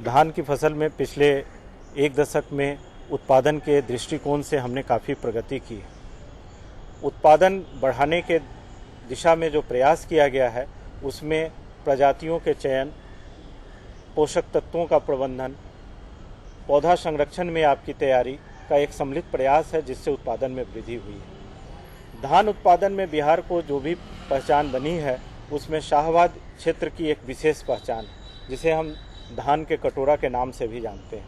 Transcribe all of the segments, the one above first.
धान की फसल में पिछले एक दशक में उत्पादन के दृष्टिकोण से हमने काफ़ी प्रगति की है। उत्पादन बढ़ाने के दिशा में जो प्रयास किया गया है उसमें प्रजातियों के चयन, पोषक तत्वों का प्रबंधन, पौधा संरक्षण में आपकी तैयारी का एक सम्मिलित प्रयास है जिससे उत्पादन में वृद्धि हुई है। धान उत्पादन में बिहार को जो भी पहचान बनी है उसमें शाहबाद क्षेत्र की एक विशेष पहचान है जिसे हम धान के कटोरा के नाम से भी जानते हैं।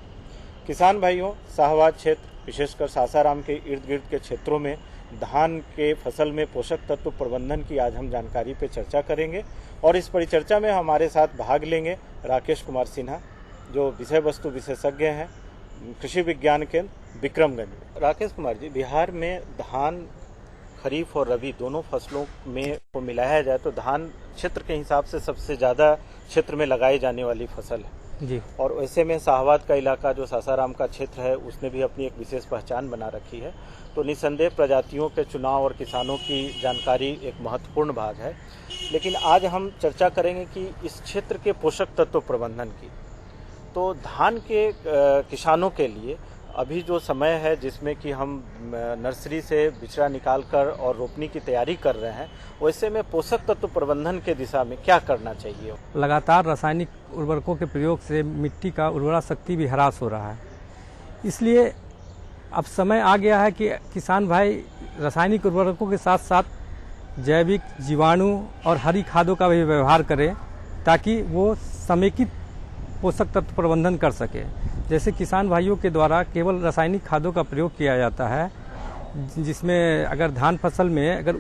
किसान भाइयों, शाहबाद क्षेत्र विशेषकर सासाराम के इर्द गिर्द के क्षेत्रों में धान के फसल में पोषक तत्व प्रबंधन की आज हम जानकारी पे चर्चा करेंगे और इस परिचर्चा में हमारे साथ भाग लेंगे राकेश कुमार सिन्हा जो विषय वस्तु विशेषज्ञ हैं कृषि विज्ञान केंद्र विक्रमगंज। राकेश कुमार जी, बिहार में धान खरीफ और रबी दोनों फसलों में को मिलाया जाए तो धान क्षेत्र के हिसाब से सबसे ज़्यादा क्षेत्र में लगाई जाने वाली फसल है जी। और ऐसे में शाहबाद का इलाका जो सासाराम का क्षेत्र है उसने भी अपनी एक विशेष पहचान बना रखी है। तो निसंदेह प्रजातियों के चुनाव और किसानों की जानकारी एक महत्वपूर्ण भाग है, लेकिन आज हम चर्चा करेंगे कि इस क्षेत्र के पोषक तत्व प्रबंधन की। तो धान के किसानों के लिए अभी जो समय है जिसमें कि हम नर्सरी से बिचड़ा निकालकर और रोपनी की तैयारी कर रहे हैं, वैसे में पोषक तत्व प्रबंधन के दिशा में क्या करना चाहिए? लगातार रासायनिक उर्वरकों के प्रयोग से मिट्टी का उर्वरा शक्ति भी ह्रास हो रहा है, इसलिए अब समय आ गया है कि किसान भाई रासायनिक उर्वरकों के साथ साथ जैविक, जीवाणु और हरी खादों का भी व्यवहार करें ताकि वो समेकित पोषक तत्व प्रबंधन कर सके। जैसे किसान भाइयों के द्वारा केवल रासायनिक खादों का प्रयोग किया जाता है, जिसमें अगर धान फसल में अगर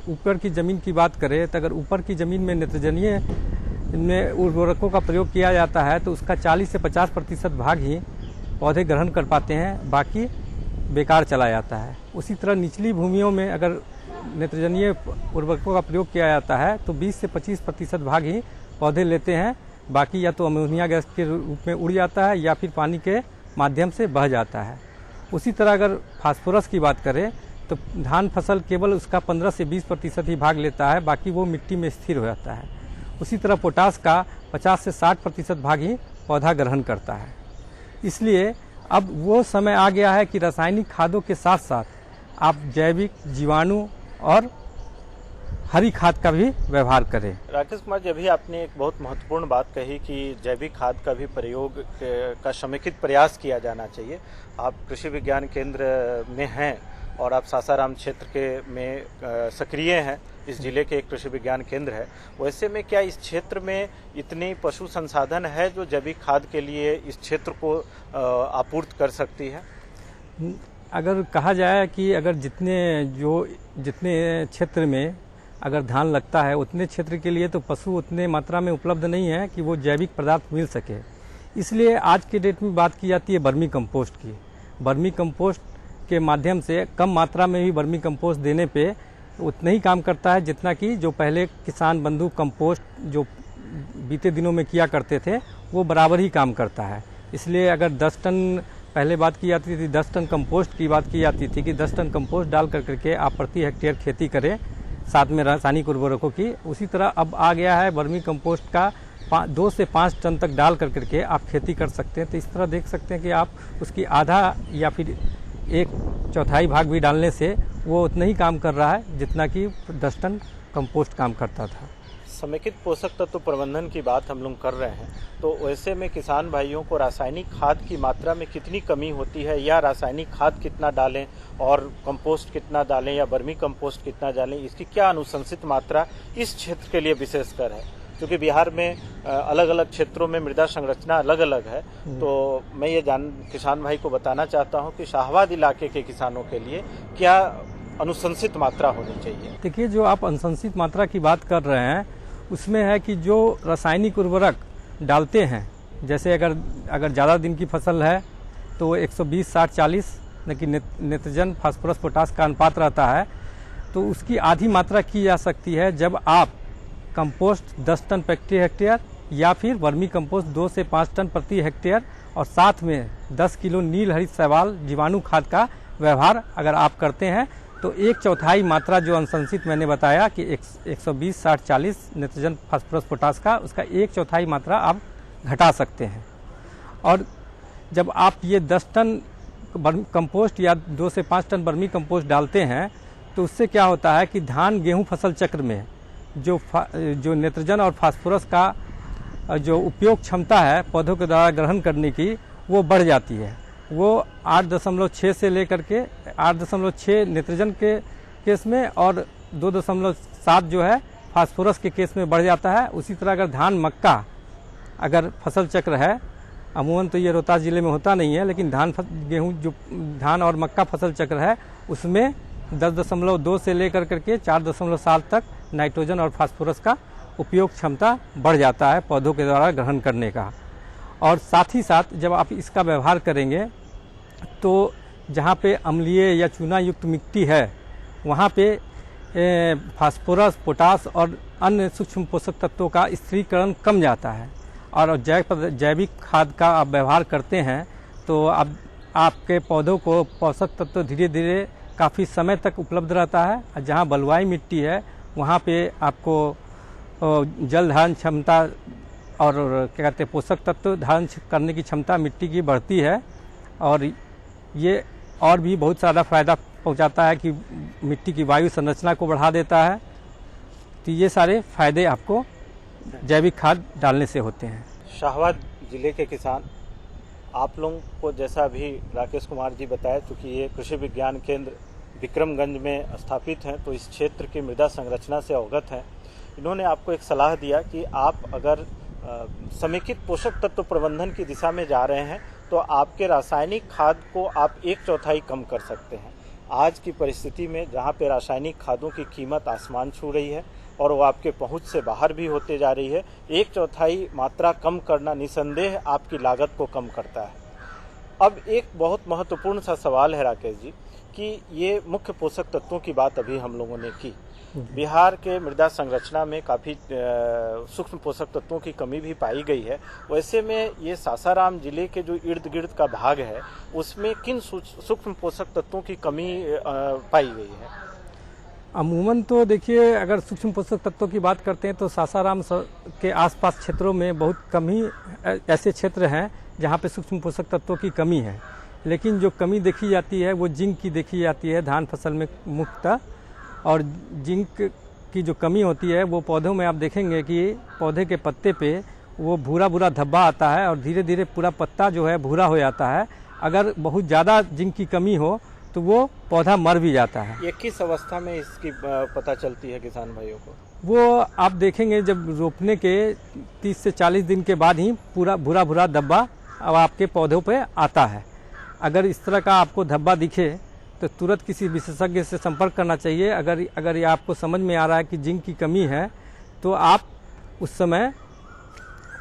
ऊपर की ज़मीन की बात करें तो अगर ऊपर की ज़मीन में नेत्रजनीय में उर्वरकों का प्रयोग किया जाता है तो उसका 40 से 50% भाग ही पौधे ग्रहण कर पाते हैं, बाकी बेकार चला जाता है। उसी तरह निचली भूमियों में अगर नेत्रजनीय उर्वरकों का प्रयोग किया जाता है तो 20 से 25% भाग ही पौधे लेते हैं, बाकी या तो अमोनिया गैस के रूप में उड़ जाता है या फिर पानी के माध्यम से बह जाता है। उसी तरह अगर फास्फोरस की बात करें तो धान फसल केवल उसका 15 से 20% ही भाग लेता है, बाकी वो मिट्टी में स्थिर हो जाता है। उसी तरह पोटास का 50 से 60% भाग ही पौधा ग्रहण करता है। इसलिए अब वो समय आ गया है कि रासायनिक खादों के साथ साथ आप जैविक, जीवाणु और हरी खाद का भी व्यवहार करें। राकेश कुमार जी, अभी आपने एक बहुत महत्वपूर्ण बात कही कि जैविक खाद का भी प्रयोग का समेकित प्रयास किया जाना चाहिए। आप कृषि विज्ञान केंद्र में हैं और आप सासाराम क्षेत्र के में सक्रिय हैं, इस जिले के एक कृषि विज्ञान केंद्र है। वैसे में क्या इस क्षेत्र में इतनी पशु संसाधन है जो जैविक खाद के लिए इस क्षेत्र को आपूर्ति कर सकती है? अगर कहा जाए कि अगर जितने क्षेत्र में अगर धान लगता है उतने क्षेत्र के लिए तो पशु उतने मात्रा में उपलब्ध नहीं है कि वो जैविक पदार्थ मिल सके। इसलिए आज के डेट में बात की जाती है वर्मी कंपोस्ट की। वर्मी कंपोस्ट के माध्यम से कम मात्रा में भी वर्मी कंपोस्ट देने पे उतना ही काम करता है जितना कि जो पहले किसान बंधु कंपोस्ट जो बीते दिनों में किया करते थे वो बराबर ही काम करता है। इसलिए अगर 10 टन पहले बात की जाती थी, 10 टन कंपोस्ट की बात की जाती थी कि 10 टन कंपोस्ट डाल करके आप प्रति हेक्टेयर खेती करें साथ में रासायनिक उर्वरकों की, उसी तरह अब आ गया है वर्मी कंपोस्ट का 2 से 5 टन तक डाल करके आप खेती कर सकते हैं। तो इस तरह देख सकते हैं कि आप उसकी आधा या फिर 1/4 भाग भी डालने से वो उतना ही काम कर रहा है जितना कि 10 टन कंपोस्ट काम करता था। समेकित पोषक तत्व प्रबंधन की बात हम लोग कर रहे हैं, तो वैसे में किसान भाइयों को रासायनिक खाद की मात्रा में कितनी कमी होती है या रासायनिक खाद कितना डालें और कंपोस्ट कितना डालें या वर्मी कंपोस्ट कितना डालें, इसकी क्या अनुशंसित मात्रा इस क्षेत्र के लिए विशेषकर है? क्योंकि बिहार में अलग अलग क्षेत्रों में मृदा संरचना अलग अलग है, तो मैं ये किसान भाई को बताना चाहता हूँ कि शाहबाद इलाके के किसानों के लिए क्या अनुशंसित मात्रा होनी चाहिए? देखिए, जो आप अनुशंसित मात्रा की बात कर रहे हैं उसमें है कि जो रासायनिक उर्वरक डालते हैं, जैसे अगर ज़्यादा दिन की फसल है तो 120, 60, 40 लेकिन नेत्रजन, फास्फोरस, पोटास का अनुपात रहता है, तो उसकी आधी मात्रा की जा सकती है जब आप कंपोस्ट 10 टन प्रति हेक्टेयर या फिर वर्मी कंपोस्ट 2 से 5 टन प्रति हेक्टेयर और साथ में 10 किलो नील हरित शैवाल जीवाणु खाद का व्यवहार अगर आप करते हैं तो 1/4 मात्रा जो अनुशंसित मैंने बताया कि 120, 60, 40 नाइट्रोजन, फास्फोरस, पोटास का, उसका 1/4 मात्रा आप घटा सकते हैं। और जब आप ये 10 टन कंपोस्ट या 2 से 5 टन वर्मी कंपोस्ट डालते हैं तो उससे क्या होता है कि धान गेहूं फसल चक्र में जो नाइट्रोजन और फास्फोरस का जो उपयोग क्षमता है पौधों के द्वारा ग्रहण करने की वो बढ़ जाती है। वो 8.6 से लेकर के 8.6 नाइट्रोजन के केस में और 2.7 जो है फास्फोरस के केस में बढ़ जाता है। उसी तरह अगर धान मक्का अगर फसल चक्र है, अमूमन तो ये रोहतास जिले में होता नहीं है, लेकिन गेहूं जो धान और मक्का फसल चक्र है उसमें 10.2 से लेकर करके 4.7 तक नाइट्रोजन और फास्फोरस का उपयोग क्षमता बढ़ जाता है पौधों के द्वारा ग्रहण करने का। और साथ ही साथ जब आप इसका व्यवहार करेंगे तो जहाँ पे अम्लीय या चूना युक्त मिट्टी है वहाँ पे फास्फोरस, पोटास और अन्य सूक्ष्म पोषक तत्वों का स्थिरीकरण कम जाता है। और जैविक खाद का आप व्यवहार करते हैं तो आपके पौधों को पोषक तत्व धीरे धीरे काफ़ी समय तक उपलब्ध रहता है। और जहाँ बलुआई मिट्टी है वहाँ पे आपको जल धारण क्षमता और क्या कहते हैं पोषक तत्व धारण करने की क्षमता मिट्टी की बढ़ती है। और ये और भी बहुत सारा फायदा पहुंचाता है कि मिट्टी की वायु संरचना को बढ़ा देता है। तो ये सारे फायदे आपको जैविक खाद डालने से होते हैं। शाहबाद जिले के किसान आप लोगों को जैसा अभी राकेश कुमार जी बताया, चूँकि ये कृषि विज्ञान केंद्र विक्रमगंज में स्थापित हैं तो इस क्षेत्र की मृदा संरचना से अवगत हैं। इन्होंने आपको एक सलाह दिया कि आप अगर समेकित पोषक तत्व प्रबंधन की दिशा में जा रहे हैं तो आपके रासायनिक खाद को आप 1/4 कम कर सकते हैं। आज की परिस्थिति में जहाँ पे रासायनिक खादों की कीमत आसमान छू रही है और वो आपके पहुंच से बाहर भी होते जा रही है, 1/4 मात्रा कम करना निसंदेह आपकी लागत को कम करता है। अब एक बहुत महत्वपूर्ण सा सवाल है राकेश जी कि ये मुख्य पोषक तत्वों की बात अभी हम लोगों ने की। बिहार के मृदा संरचना में काफ़ी सूक्ष्म पोषक तत्वों की कमी भी पाई गई है। वैसे में ये सासाराम जिले के जो इर्द गिर्द का भाग है उसमें किन सूक्ष्म पोषक तत्वों की कमी पाई गई है? अमूमन तो देखिए अगर सूक्ष्म पोषक तत्वों की बात करते हैं तो सासाराम के आसपास क्षेत्रों में बहुत कम ही ऐसे क्षेत्र हैं जहाँ पे सूक्ष्म पोषक तत्वों की कमी है। लेकिन जो कमी देखी जाती है वो जिंक की देखी जाती है धान फसल में मुख्यतः। और जिंक की जो कमी होती है वो पौधों में आप देखेंगे कि पौधे के पत्ते पे वो भूरा भूरा धब्बा आता है और धीरे धीरे पूरा पत्ता जो है भूरा हो जाता है। अगर बहुत ज़्यादा जिंक की कमी हो तो वो पौधा मर भी जाता है। ये किस अवस्था में इसकी पता चलती है किसान भाइयों को? वो आप देखेंगे जब रोपने के 30 से 40 दिन के बाद ही पूरा भूरा भूरा धब्बा अब आपके पौधों पे आता है। अगर इस तरह का आपको धब्बा दिखे तो तुरंत किसी विशेषज्ञ से संपर्क करना चाहिए। अगर ये आपको समझ में आ रहा है कि जिंक की कमी है तो आप उस समय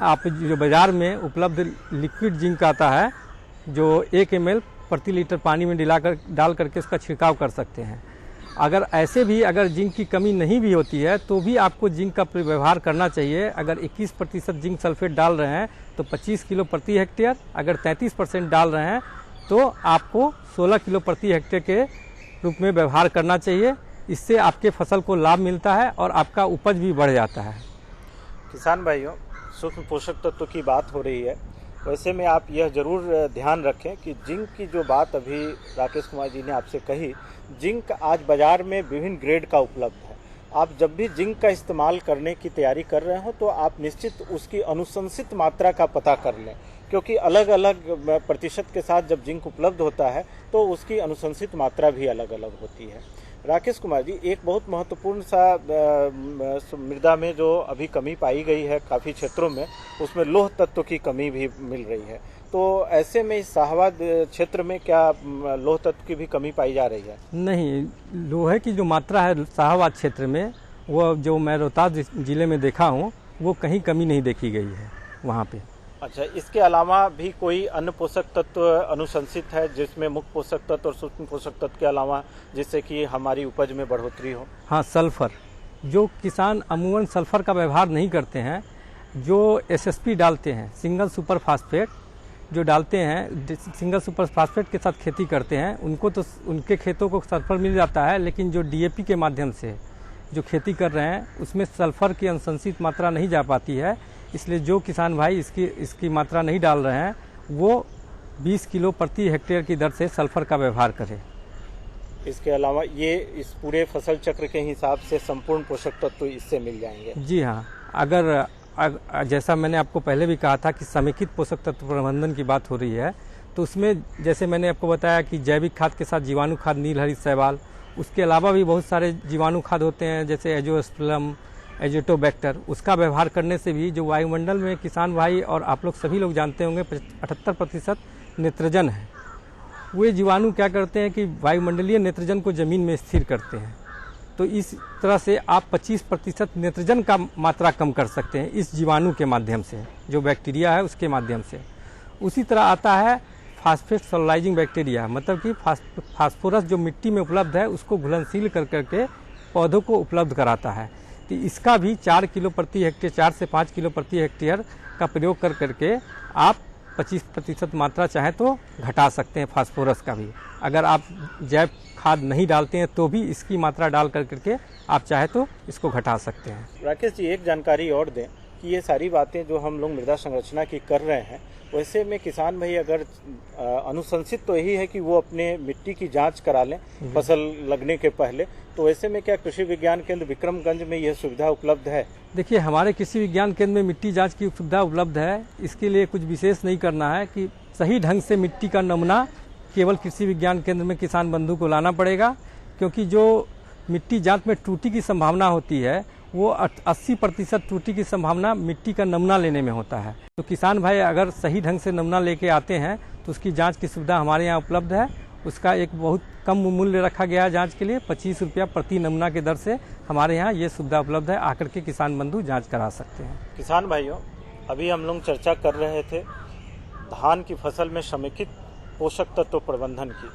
आप जो बाज़ार में उपलब्ध लिक्विड जिंक आता है जो 1 ml प्रति लीटर पानी में डाल करके उसका छिड़काव कर सकते हैं। अगर ऐसे भी अगर जिंक की कमी नहीं भी होती है तो भी आपको जिंक का व्यवहार करना चाहिए। अगर 21% जिंक सल्फेट डाल रहे हैं तो 25 किलो प्रति हेक्टेयर, अगर 33% डाल रहे हैं तो आपको 16 किलो प्रति हेक्टेयर के रूप में व्यवहार करना चाहिए। इससे आपके फसल को लाभ मिलता है और आपका उपज भी बढ़ जाता है। किसान भाइयों, सूक्ष्म पोषक तत्व की बात हो रही है, वैसे में आप यह जरूर ध्यान रखें कि जिंक की जो बात अभी राकेश कुमार जी ने आपसे कही, जिंक आज बाजार में विभिन्न ग्रेड का उपलब्ध है। आप जब भी जिंक का इस्तेमाल करने की तैयारी कर रहे हो तो आप निश्चित उसकी अनुशंसित मात्रा का पता कर लें, क्योंकि अलग अलग प्रतिशत के साथ जब जिंक उपलब्ध होता है तो उसकी अनुशंसित मात्रा भी अलग अलग होती है। राकेश कुमार जी, एक बहुत महत्वपूर्ण सा मृदा में जो अभी कमी पाई गई है काफ़ी क्षेत्रों में, उसमें लौह तत्व की कमी भी मिल रही है। तो ऐसे में इस शाहबाद क्षेत्र में क्या लौह तत्व की भी कमी पाई जा रही है? नहीं, लोहे की जो मात्रा है शाहबाद क्षेत्र में वो जो मैं रोहतास जिले में देखा हूँ वो कहीं कमी नहीं देखी गई है वहाँ पे। अच्छा, इसके अलावा भी कोई अन्य पोषक तत्व अनुशंसित है जिसमें मुख्य पोषक तत्व और सूक्ष्म पोषक तत्व के अलावा जिससे कि हमारी उपज में बढ़ोतरी हो? हाँ, सल्फर। जो किसान अमूमन सल्फर का व्यवहार नहीं करते हैं, जो एसएसपी डालते हैं, सिंगल सुपर फास्फेट जो डालते हैं, सिंगल सुपर फास्फेट के साथ खेती करते हैं, उनको तो उनके खेतों को सल्फर मिल जाता है। लेकिन जो डीएपी के माध्यम से जो खेती कर रहे हैं उसमें सल्फर की अनुशंसित मात्रा नहीं जा पाती है। इसलिए जो किसान भाई इसकी मात्रा नहीं डाल रहे हैं वो 20 किलो प्रति हेक्टेयर की दर से सल्फर का व्यवहार करें। इसके अलावा ये इस पूरे फसल चक्र के हिसाब से संपूर्ण पोषक तत्व इससे मिल जाएंगे। जी हाँ, अगर जैसा मैंने आपको पहले भी कहा था कि समेकित पोषक तत्व प्रबंधन की बात हो रही है, तो उसमें जैसे मैंने आपको बताया कि जैविक खाद के साथ जीवाणु खाद नील हरित शैवाल, उसके अलावा भी बहुत सारे जीवाणु खाद होते हैं जैसे एजोस्पर्म, एजोटोबैक्टर, उसका व्यवहार करने से भी जो वायुमंडल में किसान भाई और आप लोग सभी लोग जानते होंगे 78% नेत्रजन है, वे जीवाणु क्या करते हैं कि वायुमंडलीय नेत्रजन को जमीन में स्थिर करते हैं। तो इस तरह से आप 25% नेत्रजन का मात्रा कम कर सकते हैं इस जीवाणु के माध्यम से, जो बैक्टीरिया है उसके माध्यम से। उसी तरह आता है फास्फेट सोलराइजिंग बैक्टीरिया, मतलब कि फास्फोरस जो मिट्टी में उपलब्ध है उसको घुलनशील कर करके पौधों को उपलब्ध कराता है। तो इसका भी 4 किलो प्रति हेक्टेयर, 4 से 5 किलो प्रति हेक्टेयर का प्रयोग कर करके आप 25% मात्रा चाहे तो घटा सकते हैं फास्फोरस का भी। अगर आप जैव खाद नहीं डालते हैं तो भी इसकी मात्रा डाल कर करके आप चाहे तो इसको घटा सकते हैं। राकेश जी, एक जानकारी और दें कि ये सारी बातें जो हम लोग मृदा संरचना की कर रहे हैं, वैसे में किसान भाई अगर अनुशंसित तो यही है कि वो अपने मिट्टी की जांच करा लें फसल लगने के पहले, तो वैसे में क्या कृषि विज्ञान केंद्र विक्रमगंज में यह सुविधा उपलब्ध है? देखिए, हमारे कृषि विज्ञान केंद्र में मिट्टी जांच की सुविधा उपलब्ध है। इसके लिए कुछ विशेष नहीं करना है कि सही ढंग से मिट्टी का नमूना केवल कृषि विज्ञान केंद्र में किसान बंधु को लाना पड़ेगा, क्योंकि जो मिट्टी जांच में त्रुटि की संभावना होती है वो 80% त्रुटि की संभावना मिट्टी का नमूना लेने में होता है। तो किसान भाई अगर सही ढंग से नमूना लेके आते हैं तो उसकी जांच की सुविधा हमारे यहाँ उपलब्ध है। उसका एक बहुत कम मूल्य रखा गया है जांच के लिए, 25 रुपया प्रति नमूना के दर से हमारे यहाँ ये सुविधा उपलब्ध है। आकर के किसान बंधु जांच करा सकते हैं। किसान भाइयों, अभी हम लोग चर्चा कर रहे थे धान की फसल में समेकित पोषक तत्व प्रबंधन की।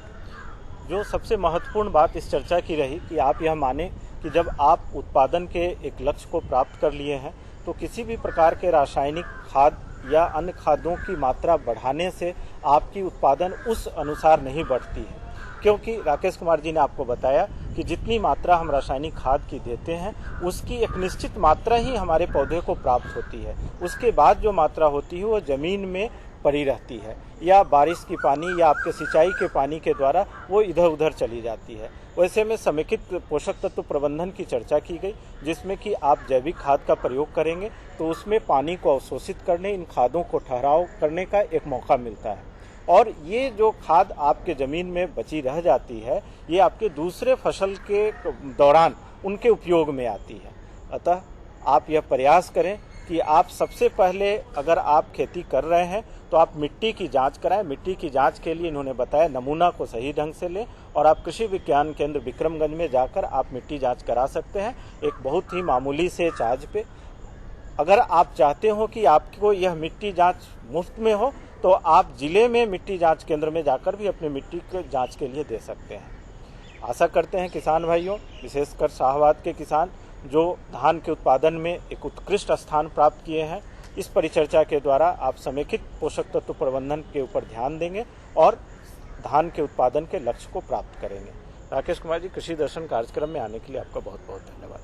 जो सबसे महत्वपूर्ण बात इस चर्चा की रही कि आप यह माने कि जब आप उत्पादन के एक लक्ष्य को प्राप्त कर लिए हैं तो किसी भी प्रकार के रासायनिक खाद या अन्य खादों की मात्रा बढ़ाने से आपकी उत्पादन उस अनुसार नहीं बढ़ती है, क्योंकि राकेश कुमार जी ने आपको बताया कि जितनी मात्रा हम रासायनिक खाद की देते हैं उसकी एक निश्चित मात्रा ही हमारे पौधे को प्राप्त होती है। उसके बाद जो मात्रा होती है वो जमीन में पड़ी रहती है या बारिश की पानी या आपके सिंचाई के पानी के द्वारा वो इधर उधर चली जाती है। वैसे में समेकित पोषक तत्व प्रबंधन की चर्चा की गई, जिसमें कि आप जैविक खाद का प्रयोग करेंगे तो उसमें पानी को अवशोषित करने, इन खादों को ठहराव करने का एक मौका मिलता है, और ये जो खाद आपके ज़मीन में बची रह जाती है ये आपके दूसरे फसल के दौरान उनके उपयोग में आती है। अतः आप यह प्रयास करें कि आप सबसे पहले अगर आप खेती कर रहे हैं तो आप मिट्टी की जांच कराएं। मिट्टी की जांच के लिए इन्होंने बताया नमूना को सही ढंग से लें और आप कृषि विज्ञान केंद्र विक्रमगंज में जाकर आप मिट्टी जांच करा सकते हैं एक बहुत ही मामूली से चार्ज पे। अगर आप चाहते हो कि आपको यह मिट्टी जांच मुफ्त में हो तो आप जिले में मिट्टी जांच केंद्र में जाकर भी अपनी मिट्टी की जांच के लिए दे सकते हैं। आशा करते हैं किसान भाइयों, विशेषकर शाहबाद के किसान जो धान के उत्पादन में एक उत्कृष्ट स्थान प्राप्त किए हैं, इस परिचर्चा के द्वारा आप समेकित पोषक तत्व प्रबंधन के ऊपर ध्यान देंगे और धान के उत्पादन के लक्ष्य को प्राप्त करेंगे। राकेश कुमार जी, कृषि दर्शन कार्यक्रम में आने के लिए आपका बहुत बहुत धन्यवाद।